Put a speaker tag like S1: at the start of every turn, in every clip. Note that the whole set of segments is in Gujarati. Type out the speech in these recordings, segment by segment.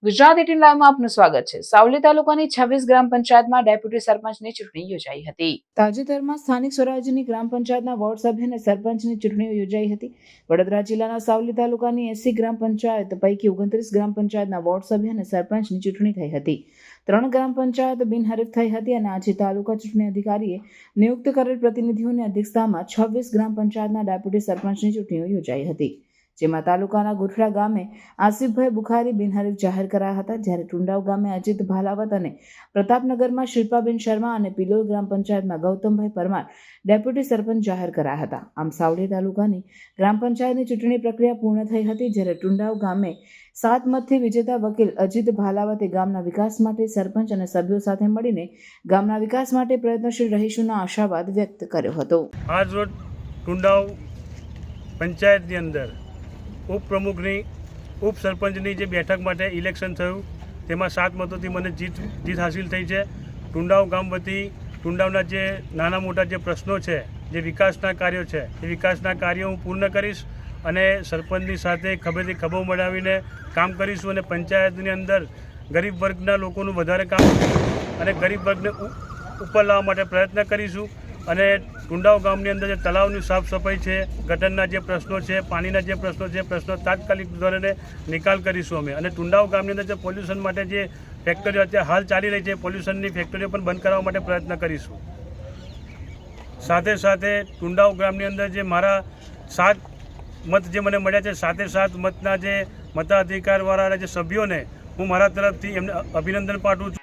S1: ગુજરાત 18 લાઈવમાં આપનું સ્વાગત છે। સાવલી તાલુકાની 26 ગ્રામ પંચાયતમાં ડેપ્યુટી સરપંચની ચૂંટણી યોજાઈ હતી। તાજેતરમાં સ્થાનિક સ્વરાજ્યની ગ્રામ પંચાયતના વોર્ડ સભ્ય અને સરપંચની ચૂંટણીઓ યોજાઈ હતી। વડોદરા જિલ્લાના સાવલી તાલુકાની 80 ગ્રામ પંચાયત પૈકી 29 ગ્રામ પંચાયતના વોર્ડ સભ્ય અને સરપંચની ચૂંટણી થઈ હતી। 3 ગ્રામ પંચાયત બિનહરીફ થઈ હતી અને આજે તાલુકા ચૂંટણી અધિકારીએ નિયુક્ત કરેલ પ્રતિનિધિઓની અધ્યક્ષતામાં 26 ગ્રામ પંચાયતના ડેપ્યુટી સરપંચની ચૂંટણીઓ યોજાઈ હતી, જેમાં તાલુકાના ગુઠડા ગામે આસિફભાઈ બુખારી બિનહરીફ જાહેર કરાયા હતા, જ્યારે ટુંડાવ ગામે અજીત ભાલાવત અને પ્રતાપનગરમાં શિલ્પાબેન શર્મા અને પિલોલ ગ્રામ પંચાયતમાં ગૌતમભાઈ પરમાર ડેપ્યુટી સરપંચ જાહેર કરાયા હતા। આમ સાવલી તાલુકાની ગ્રામ પંચાયતની ચૂંટણી પ્રક્રિયા પૂર્ણ થઈ હતી, જ્યારે ટુંડાવ ગામે 7 મતથી વિજેતા વકીલ અજીત ભાલાવતે ગામના વિકાસ માટે સરપંચ અને સભ્યો સાથે મળીને ગામના વિકાસ માટે પ્રયત્નશીલ રહીશુના આશાવાદ વ્યક્ત કર્યો હતો।
S2: આજ રોજ ટુંડાવ પંચાયતની અંદર ઉપપ્રમુખની ઉપસરપંચની જે બેઠક માટે ઇલેક્શન થયું તેમાં 7 મતોથી મને જીત હાસિલ થઈ છે। ટુંડાવ ગામ વતી ટુંડાવના જે નાના મોટા જે પ્રશ્નો છે, જે વિકાસના કાર્યો છે, એ વિકાસના કાર્યો હું પૂર્ણ કરીશ અને સરપંચની સાથે ખભેથી ખભો મળાવીને કામ કરીશું અને પંચાયતની અંદર ગરીબ વર્ગના લોકોનું વધારે કામ અને ગરીબ વર્ગને ઉપર લાવવા માટે પ્રયત્ન કરીશું અને ટુંડાવ ગામની અંદર જે તળાવની સાફ સફાઈ છે, ગટરના જે પ્રશ્નો છે, પાણીના જે પ્રશ્નો તાત્કાલિક ધોરણે નિકાલ કરીશું અમે અને ટુંડાવ ગામની અંદર જે પોલ્યુશન માટે જે ફેક્ટરીઓ અત્યારે હાલ ચાલી રહી છે, પોલ્યુશનની ફેક્ટરીઓ પણ બંધ કરવા માટે પ્રયત્ન કરીશું। સાથે સાથે ટુંડાવ ગામની અંદર જે મારા 7 મત જે મને મળ્યા છે, 7 મતના જે મતાધિકારવાળા જે સભ્યોને હું મારા તરફથી એમને અભિનંદન પાઠવું છું।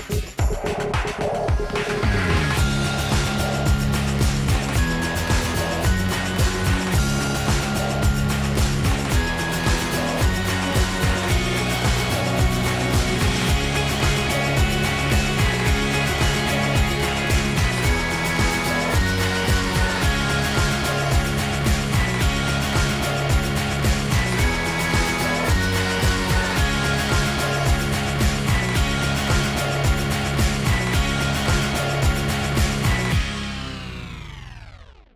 S3: Thank you.